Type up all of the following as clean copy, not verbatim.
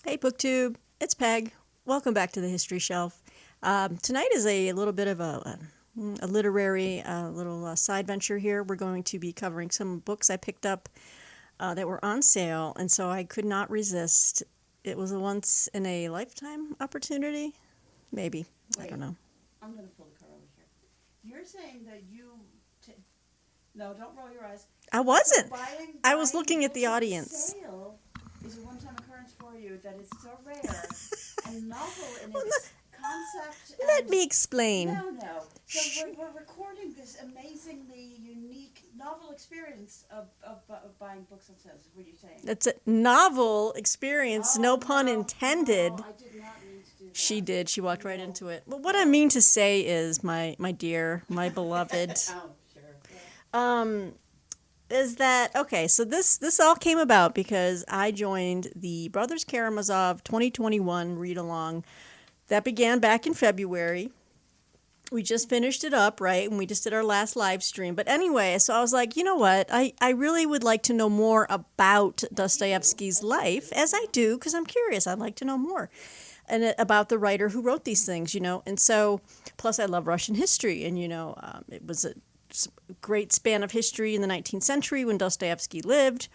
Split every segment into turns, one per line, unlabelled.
Hey, BookTube, it's Peg. Welcome back to the History Shelf. Tonight is a little bit of a literary little side venture here. We're going to be covering some books I picked up that were on sale, and so I could not resist. It was a once in a lifetime opportunity, maybe. I
Wait,
don't know.
I'm going to pull the car over here. You're saying that no, don't roll your eyes.
I
So
wasn't. I was
buying
looking at
books
the
on
audience.
sale is a one-time occurrence for you that is so rare and novel in
Well,
its concept
Let
and
me explain.
no. So we're recording this amazingly unique, novel experience of buying books on sale. Is what you're saying?
It's a novel experience,
Oh,
no pun
no,
intended.
no, I did not mean to do that.
She did. She walked right
No.
into it. Well, what I mean to say is, my dear, my beloved,
Oh, sure.
um, is that okay? So this all came about because I joined the Brothers Karamazov 2021 read along that began back in February. We just finished it up, right? And we just did our last live stream. But anyway, so I was like, you know what? I really would like to know more about Dostoevsky's life, as I do, because I'm curious. I'd like to know more and about the writer who wrote these things, you know. And so, plus I love Russian history, and it was a great span of history in the 19th century when Dostoevsky lived.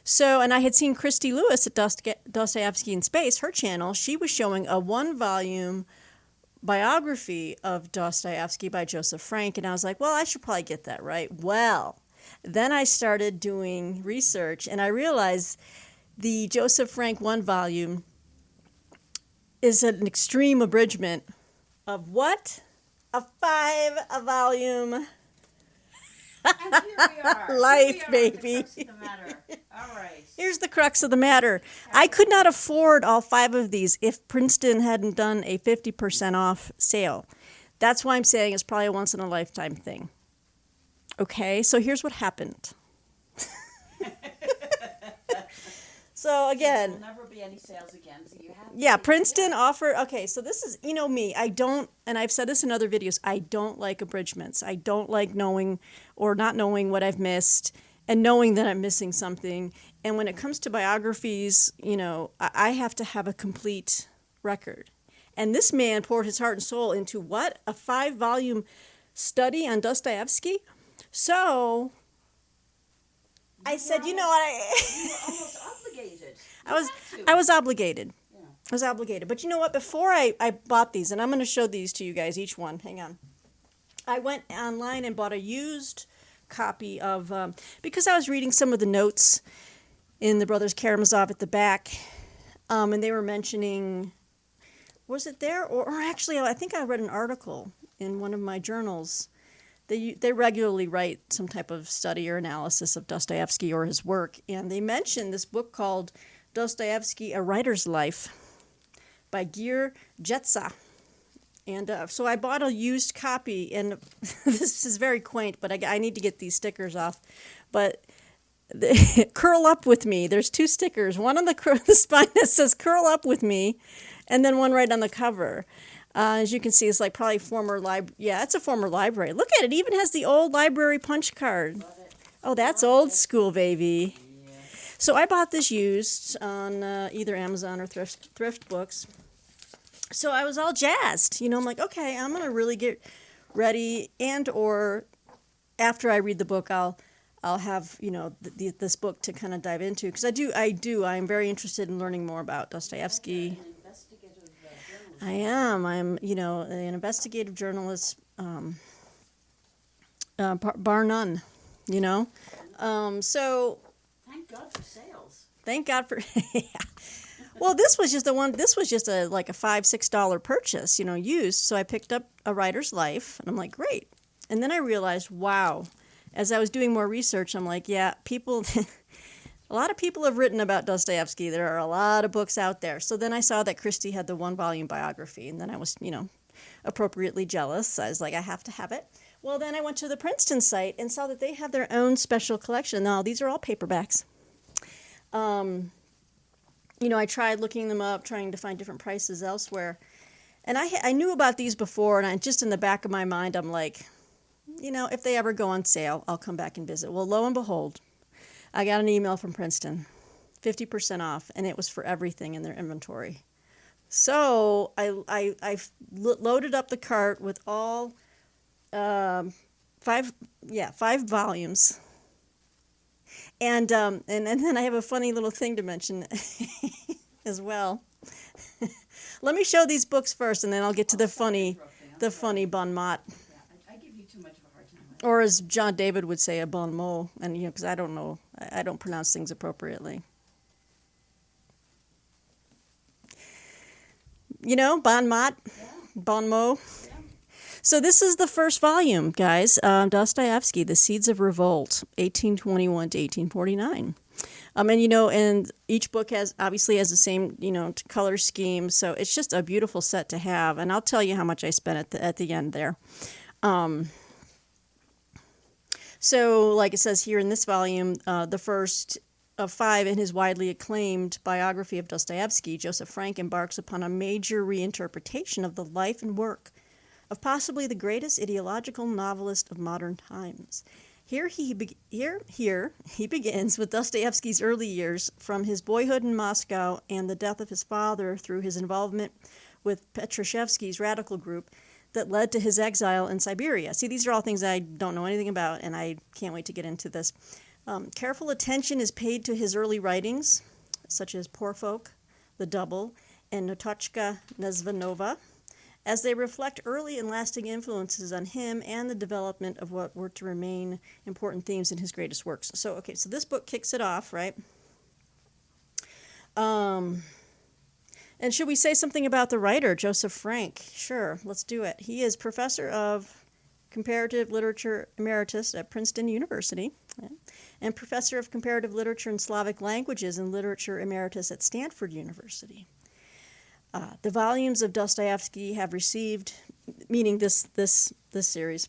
So, and I had seen Christy Lewis at Dostoevsky in Space, her channel. She was showing a one-volume biography of Dostoevsky by Joseph Frank, and I was like, well, I should probably get that, right? Well, then I started doing research, and I realized the Joseph Frank one volume is an extreme abridgment of what? A volume
And here we are.
life,
Here we are at the
baby.
crux of the matter. All right.
Here's the crux of the matter. I could not afford all 5 of these if Princeton hadn't done a 50% off sale. That's why I'm saying it's probably a once in a lifetime thing. Okay, so here's what happened. So
There
again,
will never be any sales again. So you have.
yeah, Princeton offered. Okay, so this is, me. I don't, and I've said this in other videos, I don't like abridgments. I don't like knowing or not knowing what I've missed and knowing that I'm missing something. And when it comes to biographies, I have to have a complete record. And this man poured his heart and soul into what? A 5-volume study on Dostoevsky? So I said, you know what?
You were almost obligated.
I was obligated.
Yeah.
I was obligated. But you know what? Before I bought these, and I'm going to show these to you guys, each one. Hang on. I went online and bought a used copy of, because I was reading some of the notes in the Brothers Karamazov at the back, and they were mentioning, was it there? Or actually, I think I read an article in one of my journals. They regularly write some type of study or analysis of Dostoevsky or his work, and they mentioned this book called Dostoevsky, A Writer's Life by Gir Jetsa. And so I bought a used copy, and this is very quaint, but I need to get these stickers off. But curl up with me. There's 2 stickers. One on the spine that says curl up with me, and then one right on the cover. As you can see, it's like probably former library. Yeah, it's a former library. Look at it. It even has the old library punch card. Oh, that's old school, baby.
Yeah.
So I bought this used on either Amazon or Thrift Books. So I was all jazzed. I'm like, okay, I'm going to really get ready, and or after I read the book, I'll have, this book to kind of dive into, because I'm very interested in learning more about Dostoevsky.
An investigative journalist.
I am. I'm, an investigative journalist, bar none, So
Thank God for sales.
thank God for, yeah. Well, this was just like a $5-6 purchase, used. So I picked up A Writer's Life, and I'm like, great. And then I realized, wow, as I was doing more research, I'm like, yeah, people, a lot of people have written about Dostoevsky. There are a lot of books out there. So then I saw that Christie had the 1-volume biography, and then I was, appropriately jealous. I was like, I have to have it. Well, then I went to the Princeton site and saw that they have their own special collection. Now, these are all paperbacks. I tried looking them up, trying to find different prices elsewhere. And I knew about these before, and just in the back of my mind, I'm like, if they ever go on sale, I'll come back and visit. Well, lo and behold, I got an email from Princeton. 50% off, and it was for everything in their inventory. So I loaded up the cart with all five volumes, and then I have a funny little thing to mention as well. Let me show these books first, and then I'll get to the funny bon mot.
Yeah, I give you too much of a hard time.
Or as John David would say, a bon mot, and because I don't know, I don't pronounce things appropriately. Bon mot,
Yeah.
bon mot.
Yeah.
So this is the first volume, guys. Dostoevsky, The Seeds of Revolt, 1821 to 1849. And each book obviously has the same, color scheme. So it's just a beautiful set to have. And I'll tell you how much I spent at the end there. So like it says here in this volume, the first of 5 in his widely acclaimed biography of Dostoevsky, Joseph Frank embarks upon a major reinterpretation of the life and work of possibly the greatest ideological novelist of modern times. Here he begins with Dostoevsky's early years, from his boyhood in Moscow and the death of his father through his involvement with Petrushevsky's radical group that led to his exile in Siberia. See, these are all things I don't know anything about, and I can't wait to get into this. Careful attention is paid to his early writings, such as Poor Folk, The Double, and Notochka Nezvanova, as they reflect early and lasting influences on him and the development of what were to remain important themes in his greatest works. So this book kicks it off, right? And should we say something about the writer, Joseph Frank? Sure, let's do it. He is professor of comparative literature emeritus at Princeton University, and professor of comparative literature and Slavic languages and literature emeritus at Stanford University. The volumes of Dostoevsky have received, meaning this series,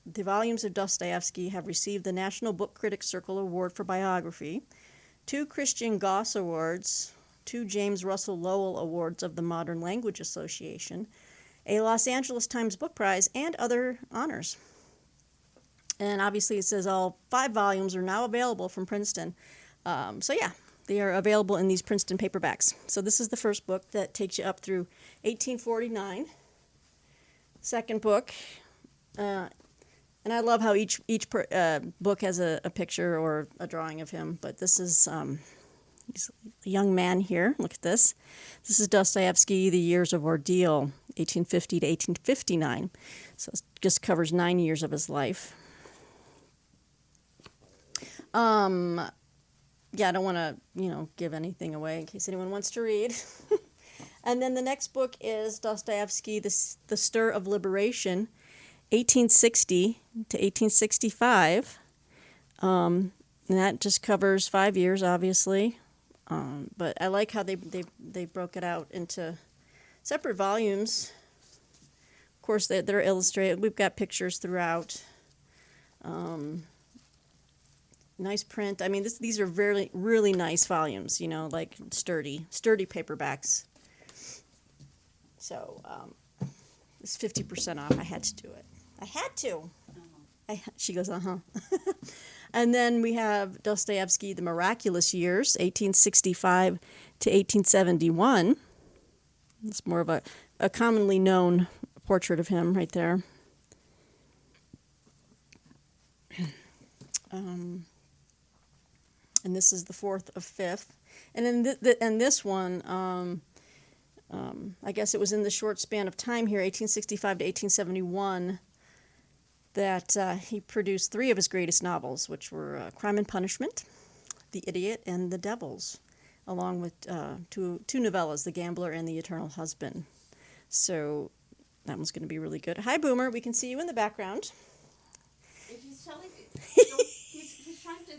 the volumes of Dostoevsky have received the National Book Critics Circle Award for Biography, 2 Christian Goss Awards, 2 James Russell Lowell Awards of the Modern Language Association, a Los Angeles Times Book Prize, and other honors. And obviously it says all 5 volumes are now available from Princeton. They are available in these Princeton paperbacks. So this is the first book that takes you up through 1849. Second book, and I love how each book has a picture or a drawing of him. But this is he's a young man here. Look at this. This is Dostoevsky, The Years of Ordeal, 1850 to 1859. So it just covers 9 years of his life. I don't want to, give anything away in case anyone wants to read. And then the next book is Dostoevsky, The Stir of Liberation, 1860 to 1865. And that just covers 5 years, obviously. But I like how they broke it out into separate volumes. Of course, they're illustrated. We've got pictures throughout. Nice print. I mean, these are really, really nice volumes, like sturdy paperbacks. So it's 50% off. I had to do it. I had to. She goes, uh-huh. And then we have Dostoevsky, The Miraculous Years, 1865 to 1871. It's more of a commonly known portrait of him right there. And this is the 4th of 5th. And in this one, I guess it was in the short span of time here, 1865 to 1871, that he produced 3 of his greatest novels, which were Crime and Punishment, The Idiot, and The Devils, along with two novellas, The Gambler and The Eternal Husband. So that one's going to be really good. Hi, Boomer. We can see you in the background.
If he's telling he's trying to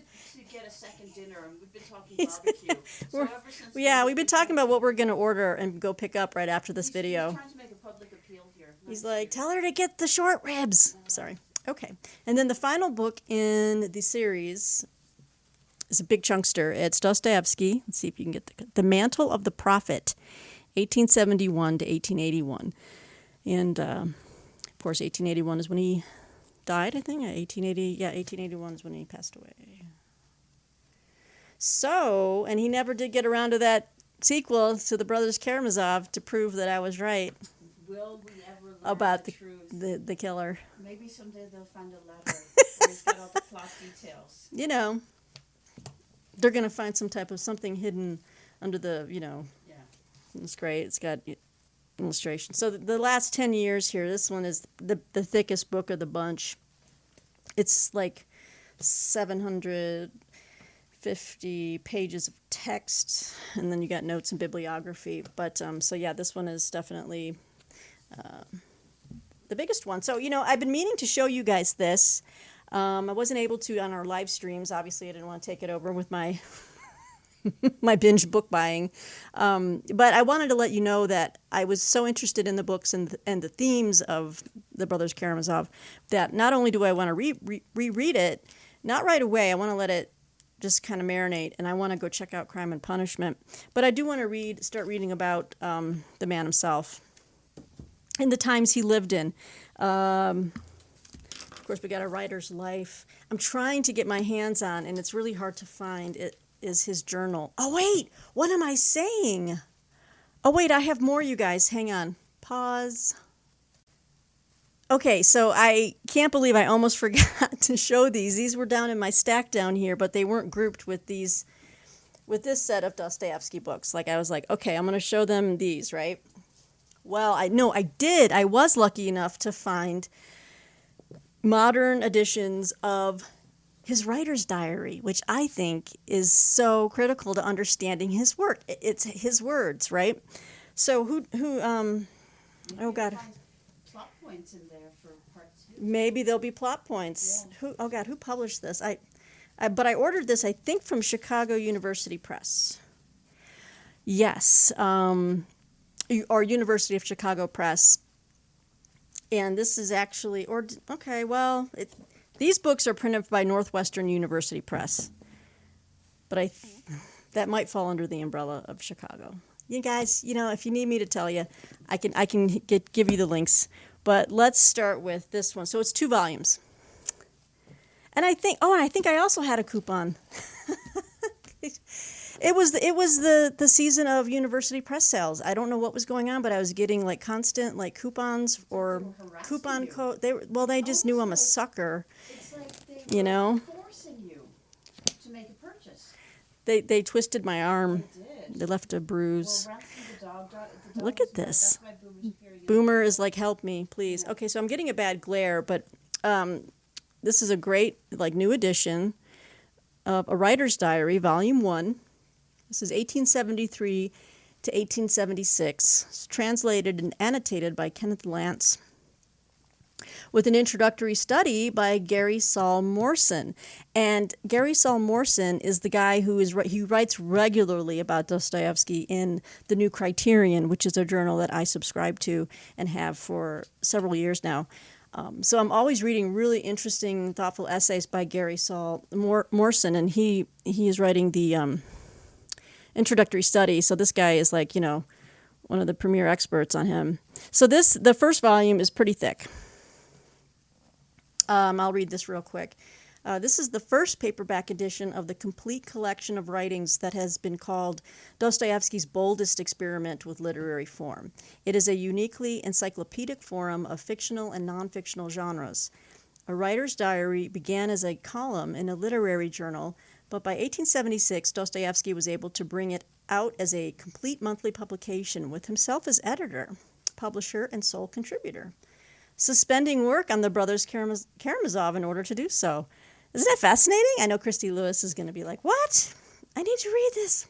get a second dinner, and we've been talking barbecue. So ever since
we've been talking about what we're going to order and go pick up right after this video.
He's trying to make a public appeal here.
He's like, tell her to get the short ribs. Sorry. Okay. And then the final book in the series is a big chunkster. It's Dostoevsky. Let's see if you can get The Mantle of the Prophet, 1871 to 1881. And, of course, 1881 is when he died, I think. 1881 is when he passed away. So, and he never did get around to that sequel to the Brothers Karamazov to prove that I was right
Will we ever learn
about
the truth?
the killer.
Maybe someday they'll find a letter where he's got all the plot details.
You know, they're going to find some type of something hidden under the,
Yeah.
it's great. It's got illustration. So the last 10 years here, this one is the thickest book of the bunch. It's like 750 pages of text, and then you got notes and bibliography. But so yeah, this one is definitely the biggest one. So, I've been meaning to show you guys this. I wasn't able to on our live streams. Obviously, I didn't want to take it over with my my binge book buying. But I wanted to let you know that I was so interested in the books and the themes of the Brothers Karamazov that not only do I want to reread it, not right away, I want to let it just kind of marinate, and I want to go check out Crime and Punishment. But I do want to start reading about the man himself and the times he lived in. Of course, we got a writer's life. I'm trying to get my hands on, and it's really hard to find. It is his journal. Oh, wait. What am I saying? Oh, wait. I have more, you guys. Hang on. Pause. Okay, so I can't believe I almost forgot to show these. These were down in my stack down here, but they weren't grouped with this set of Dostoevsky books. Like, I was like, okay, I'm going to show them these, right? Well, I did. I was lucky enough to find modern editions of his writer's diary, which I think is so critical to understanding his work. It's his words, right? So oh God.
Plot points in there for part 2.
Maybe there'll be plot points.
Yeah.
Oh God, who published this? But I ordered this, I think, from Chicago University Press. Yes, or University of Chicago Press. And this is actually, these books are printed by Northwestern University Press. But that might fall under the umbrella of Chicago. You guys, if you need me to tell you, I can give you the links. But let's start with this one. So it's 2 volumes. And I think I also had a coupon. It was the season of university press sales. I don't know what was going on, but I was getting like constant like coupons or coupon code. They just knew I'm a sucker.
It's like they were forcing you to make a purchase.
They twisted my arm.
They did.
They left a bruise.
Well, the dog
Look at this.
That's why Boomer's here.
Boomer is like, help me, please. Okay, so I'm getting a bad glare, but this is a great like new edition of A Writer's Diary, Volume 1. This is 1873 to 1876. It's translated and annotated by Kenneth Lance, with an introductory study by Gary Saul Morson. And Gary Saul Morson is the guy he writes regularly about Dostoevsky in the New Criterion, which is a journal that I subscribe to and have for several years now. So I'm always reading really interesting, thoughtful essays by Gary Saul Morson, and he is writing the introductory study. So this guy is like, one of the premier experts on him. So the first volume is pretty thick. I'll read this real quick. This is the first paperback edition of the complete collection of writings that has been called Dostoevsky's boldest experiment with literary form. It is a uniquely encyclopedic forum of fictional and non-fictional genres. A Writer's Diary began as a column in a literary journal, but by 1876, Dostoevsky was able to bring it out as a complete monthly publication with himself as editor, publisher, and sole contributor, suspending work on the Brothers Karamazov in order to do so. Isn't that fascinating? I know Christy Lewis is going to be like, what? I need to read this.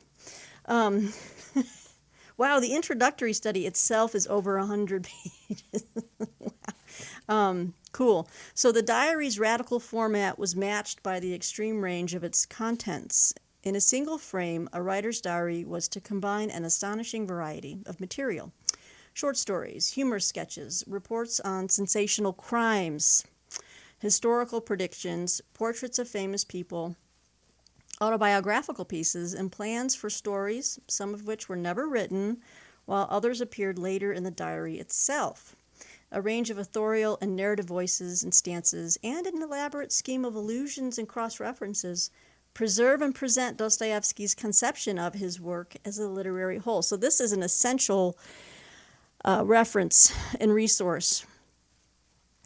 Wow, the introductory study itself is over 100 pages. Wow. Cool. So the diary's radical format was matched by the extreme range of its contents. In a single frame, A Writer's Diary was to combine an astonishing variety of material. Short stories, humorous sketches, reports on sensational crimes, historical predictions, portraits of famous people, autobiographical pieces, and plans for stories, some of which were never written, while others appeared later in the diary itself. A range of authorial and narrative voices and stances, and an elaborate scheme of allusions and cross-references preserve and present Dostoevsky's conception of his work as a literary whole. So this is an essential reference and resource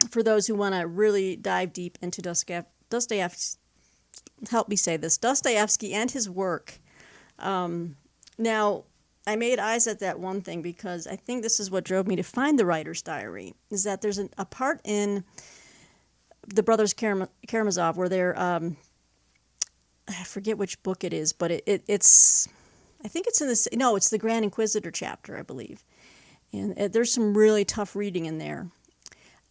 for those who want to really dive deep into Dostoevsky. Help me say this: Dostoevsky and his work. Now, I made eyes at that one thing because I think this is what drove me to find the writer's diary. Is that there's a part in the brothers Karamazov where they're I forget which book it is, but it's I think it's in this. No, it's the Grand Inquisitor chapter, I believe. And there's some really tough reading in there.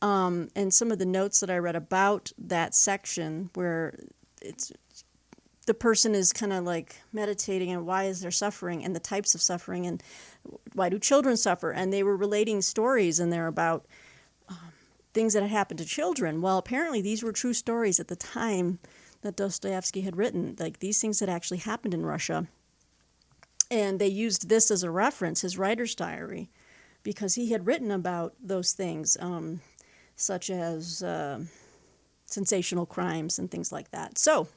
And some of the notes that I read about that section where the person is kind of like meditating on why is there suffering and the types of suffering and why do children suffer. And they were relating stories in there about things that had happened to children. Well, apparently these were true stories at the time that Dostoevsky had written. Like these things had actually happened in Russia. And they used this as a reference, his writer's diary, because he had written about those things, such as sensational crimes and things like that. So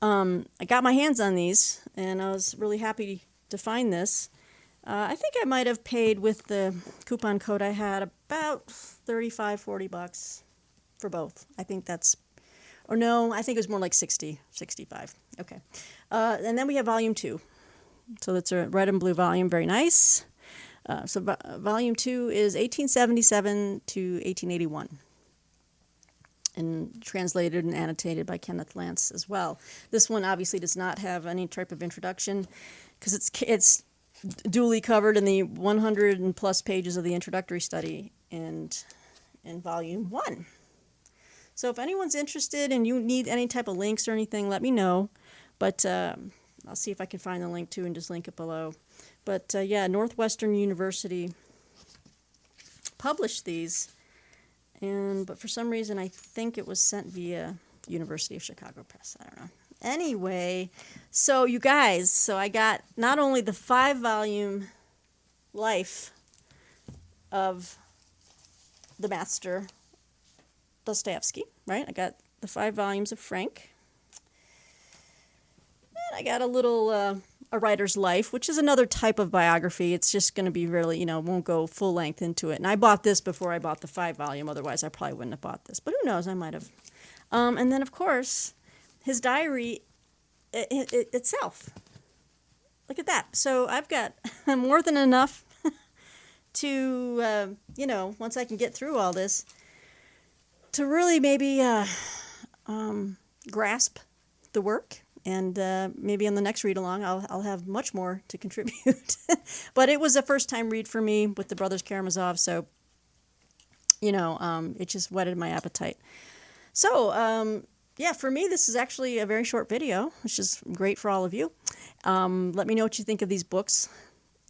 I got my hands on these, and I was really happy to find this. I think I might have paid with the coupon code I had about $35-40 for both. I think that's, or no, I think it was more like 65. Okay. And then we have volume 2. So that's a red and blue volume, very nice. So volume 2 is 1877 to 1881. And translated and annotated by Kenneth Lance as well. This one obviously does not have any type of introduction because it's duly covered in the 100 and plus pages of the introductory study and in volume 1. So if anyone's interested and you need any type of links or anything, let me know. But I'll see if I can find the link too and just link it below. But yeah, Northwestern University published these. But for some reason, I think it was sent via University of Chicago Press. I don't know. Anyway, so you guys, so I got not only the 5-volume life of the master Dostoevsky, right? I got the 5 volumes of Frank. And I got a little a writer's life, which is another type of biography. It's just going to be really, won't go full length into it. And I bought this before I bought the 5-volume. Otherwise, I probably wouldn't have bought this. But who knows? I might have. And then, of course, his diary itself. Look at that. So I've got more than enough to, once I can get through all this, to really maybe grasp the work. And maybe on the next read-along, I'll have much more to contribute. But it was a first-time read for me with the Brothers Karamazov, so, it just whetted my appetite. So, yeah, for me, this is actually a very short video, which is great for all of you. Let me know what you think of these books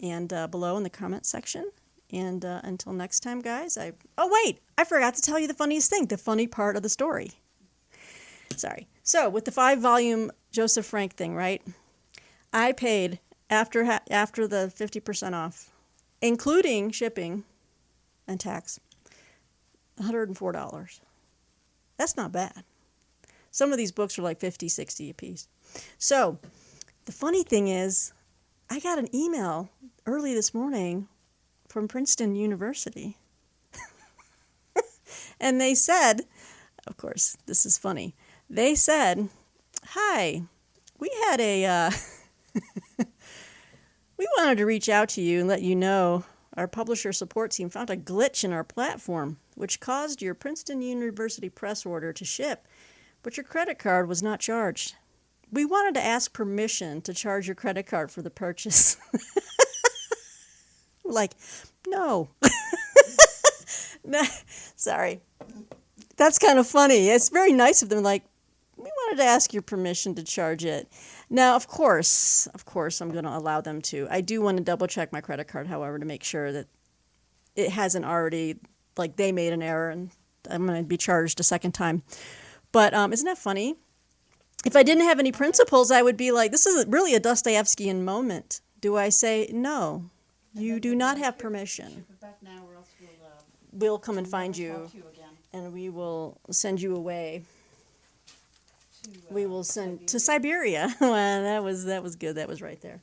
and below in the comment section. And until next time, guys, oh, wait, I forgot to tell you the funniest thing, the funny part of the story. Sorry. So, with the 5-volume Joseph Frank thing, right? I paid, after the 50% off, including shipping and tax, $104. That's not bad. Some of these books are like $50, $60 a piece. So, the funny thing is, I got an email early this morning from Princeton University. And they said, of course, this is funny. They said, hi, we had we wanted to reach out to you and let you know our publisher support team found a glitch in our platform, which caused your Princeton University press order to ship, but your credit card was not charged. We wanted to ask permission to charge your credit card for the purchase. Like, no. No. Sorry. That's kind of funny. It's very nice of them, like, we wanted to ask your permission to charge it. Now, of course, I'm going to allow them to. I do want to double check my credit card, however, to make sure that it hasn't already, like, they made an error and I'm going to be charged a second time. But isn't that funny? If I didn't have any principles, I would be like, this is really a Dostoevskian moment. Do I say, no, you do not have permission.
Ship it back now or else
We'll come and find
never
you,
talk to you again.
and we will send you away. We will send to Siberia. Well, that was good. That was right there.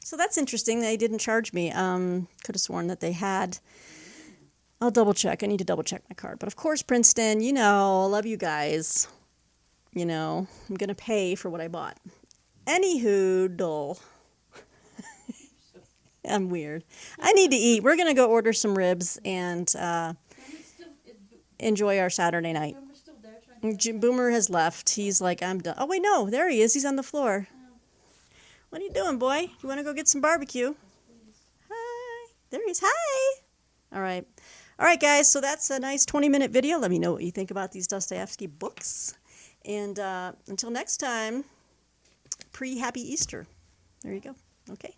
So that's interesting. They didn't charge me. Could have sworn that they had. I'll double check. I need to double check my card. But of course, Princeton, you know, love you guys. You know, I'm going to pay for what I bought. Anywho, dull. I'm weird. I need to eat. We're going to go order some ribs and enjoy our Saturday night. Boomer has left. He's like, I'm done. Oh, wait, no. There he is. He's on the floor. What are you doing, boy? You want to go get some barbecue? Hi. There he is. Hi. All right. All right, guys. So that's a nice 20-minute video. Let me know what you think about these Dostoevsky books. And until next time, pre-happy Easter. There you go. Okay.